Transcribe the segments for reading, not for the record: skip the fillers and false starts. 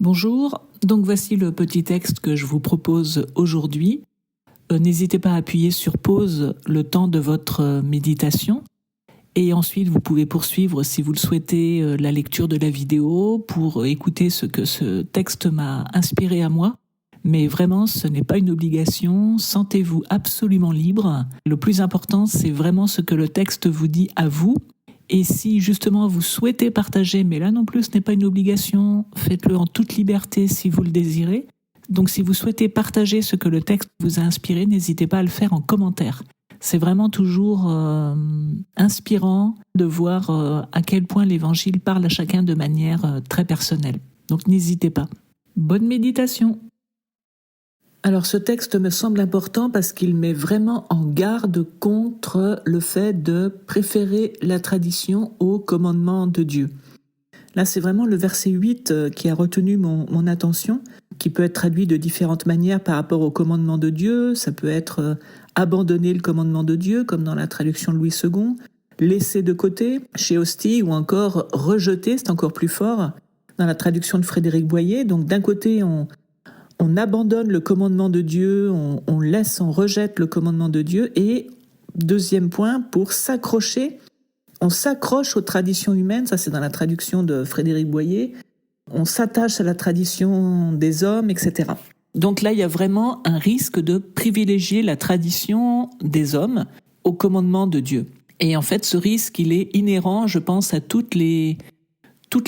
Bonjour, donc voici le petit texte que je vous propose aujourd'hui. N'hésitez pas à appuyer sur pause le temps de votre méditation et ensuite vous pouvez poursuivre si vous le souhaitez la lecture de la vidéo pour écouter ce que ce texte m'a inspiré à moi. Mais vraiment, ce n'est pas une obligation, sentez-vous absolument libre. Le plus important, c'est vraiment ce que le texte vous dit à vous. Et si justement vous souhaitez partager, mais là non plus ce n'est pas une obligation, faites-le en toute liberté si vous le désirez. Donc si vous souhaitez partager ce que le texte vous a inspiré, n'hésitez pas à le faire en commentaire. C'est vraiment toujours inspirant de voir à quel point l'Évangile parle à chacun de manière très personnelle. Donc n'hésitez pas. Bonne méditation! Alors ce texte me semble important parce qu'il met vraiment en garde contre le fait de préférer la tradition au commandement de Dieu. Là c'est vraiment le verset 8 qui a retenu mon attention, qui peut être traduit de différentes manières par rapport au commandement de Dieu. Ça peut être abandonner le commandement de Dieu, comme dans la traduction de Louis II, laisser de côté chez Osty, ou encore rejeter, c'est encore plus fort, dans la traduction de Frédéric Boyer. Donc d'un côté on abandonne le commandement de Dieu, on rejette le commandement de Dieu. Et deuxième point, pour s'accrocher, on s'accroche aux traditions humaines, ça c'est dans la traduction de Frédéric Boyer, on s'attache à la tradition des hommes, etc. Donc là, il y a vraiment un risque de privilégier la tradition des hommes au commandement de Dieu. Et en fait, ce risque, il est inhérent, je pense, à toutes les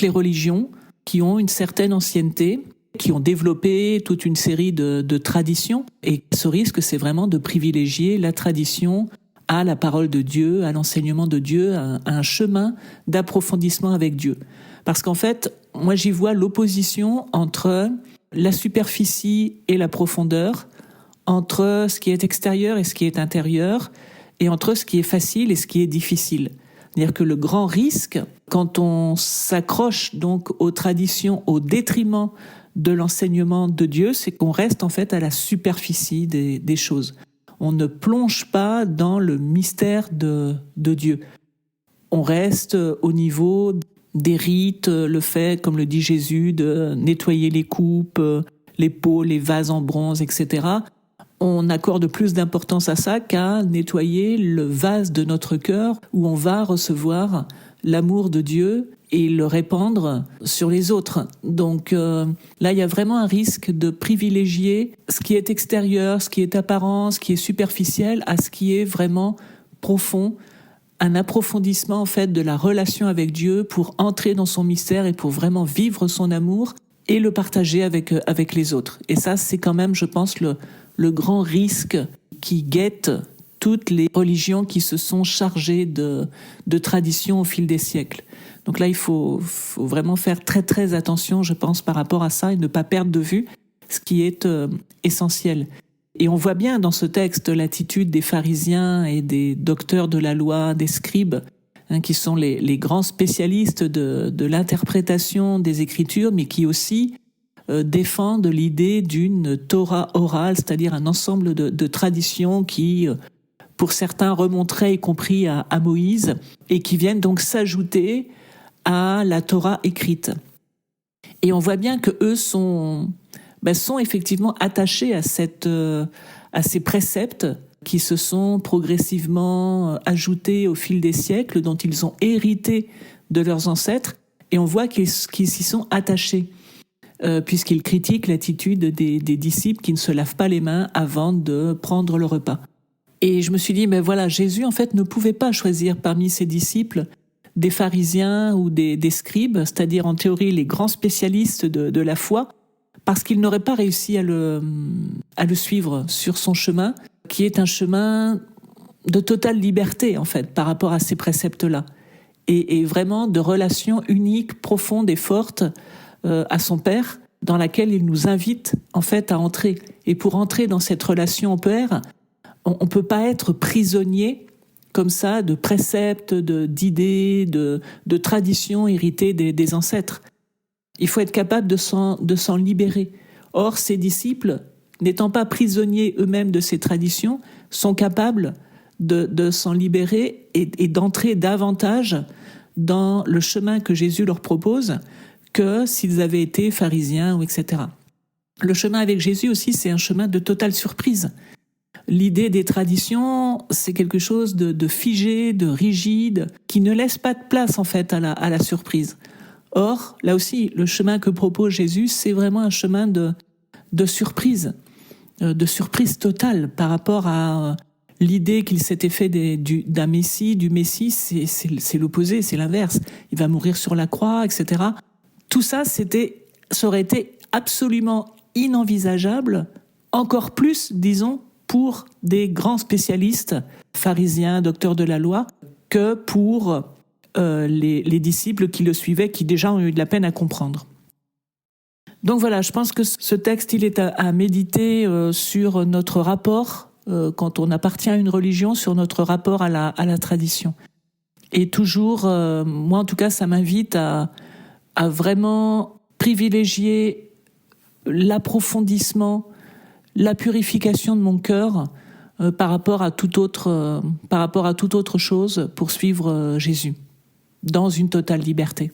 religions qui ont une certaine ancienneté, qui ont développé toute une série de traditions. Et ce risque, c'est vraiment de privilégier la tradition à la parole de Dieu, à l'enseignement de Dieu, à un chemin d'approfondissement avec Dieu. Parce qu'en fait, moi j'y vois l'opposition entre la superficie et la profondeur, entre ce qui est extérieur et ce qui est intérieur, et entre ce qui est facile et ce qui est difficile. C'est-à-dire que le grand risque, quand on s'accroche donc aux traditions au détriment de l'enseignement de Dieu, c'est qu'on reste en fait à la superficie des choses. On ne plonge pas dans le mystère de Dieu. On reste au niveau des rites, le fait, comme le dit Jésus, de nettoyer les coupes, les pots, les vases en bronze, etc. On accorde plus d'importance à ça qu'à nettoyer le vase de notre cœur où on va recevoir l'amour de Dieu et le répandre sur les autres. Donc là, il y a vraiment un risque de privilégier ce qui est extérieur, ce qui est apparent, ce qui est superficiel, à ce qui est vraiment profond, un approfondissement en fait de la relation avec Dieu pour entrer dans son mystère et pour vraiment vivre son amour et le partager avec les autres. Et ça, c'est quand même, je pense, le grand risque qui guette toutes les religions qui se sont chargées de traditions au fil des siècles. Donc là, il faut vraiment faire très très attention, je pense, par rapport à ça et ne pas perdre de vue ce qui est essentiel. Et on voit bien dans ce texte l'attitude des pharisiens et des docteurs de la loi, des scribes, qui sont les grands spécialistes de l'interprétation des Écritures, mais qui aussi défendent l'idée d'une Torah orale, c'est-à-dire un ensemble de traditions qui, pour certains, remonteraient y compris à Moïse, et qui viennent donc s'ajouter à la Torah écrite. Et on voit bien que eux sont effectivement attachés à ces préceptes qui se sont progressivement ajoutés au fil des siècles, dont ils ont hérité de leurs ancêtres, et on voit qu'ils s'y sont attachés, puisqu'ils critiquent l'attitude des disciples qui ne se lavent pas les mains avant de prendre le repas. Et je me suis dit, mais voilà, Jésus en fait ne pouvait pas choisir parmi ses disciples des pharisiens ou des scribes, c'est-à-dire en théorie les grands spécialistes de la foi, parce qu'il n'aurait pas réussi à le suivre sur son chemin, qui est un chemin de totale liberté, en fait, par rapport à ces préceptes-là, et vraiment de relation unique, profonde et forte à son Père, dans laquelle il nous invite, en fait, à entrer. Et pour entrer dans cette relation au Père, on ne peut pas être prisonnier comme ça de préceptes, d'idées, de traditions héritées des ancêtres. Il faut être capable de s'en libérer. Or, ces disciples, n'étant pas prisonniers eux-mêmes de ces traditions, sont capables de s'en libérer et d'entrer davantage dans le chemin que Jésus leur propose que s'ils avaient été pharisiens ou etc. Le chemin avec Jésus aussi, c'est un chemin de totale surprise. L'idée des traditions, c'est quelque chose de figé, de rigide, qui ne laisse pas de place en fait à la surprise. Or, là aussi, le chemin que propose Jésus, c'est vraiment un chemin de surprise totale par rapport à l'idée qu'il s'était fait d'un Messie, du Messie, c'est l'opposé, c'est l'inverse. Il va mourir sur la croix, etc. Tout ça, ça aurait été absolument inenvisageable, encore plus, disons, pour des grands spécialistes, pharisiens, docteurs de la loi, que pour les disciples qui le suivaient, qui déjà ont eu de la peine à comprendre. Donc voilà, je pense que ce texte, il est à méditer sur notre rapport, quand on appartient à une religion, sur notre rapport à la tradition. Et toujours, moi en tout cas, ça m'invite à vraiment privilégier l'approfondissement, la purification de mon cœur par rapport à toute autre chose pour suivre Jésus, dans une totale liberté.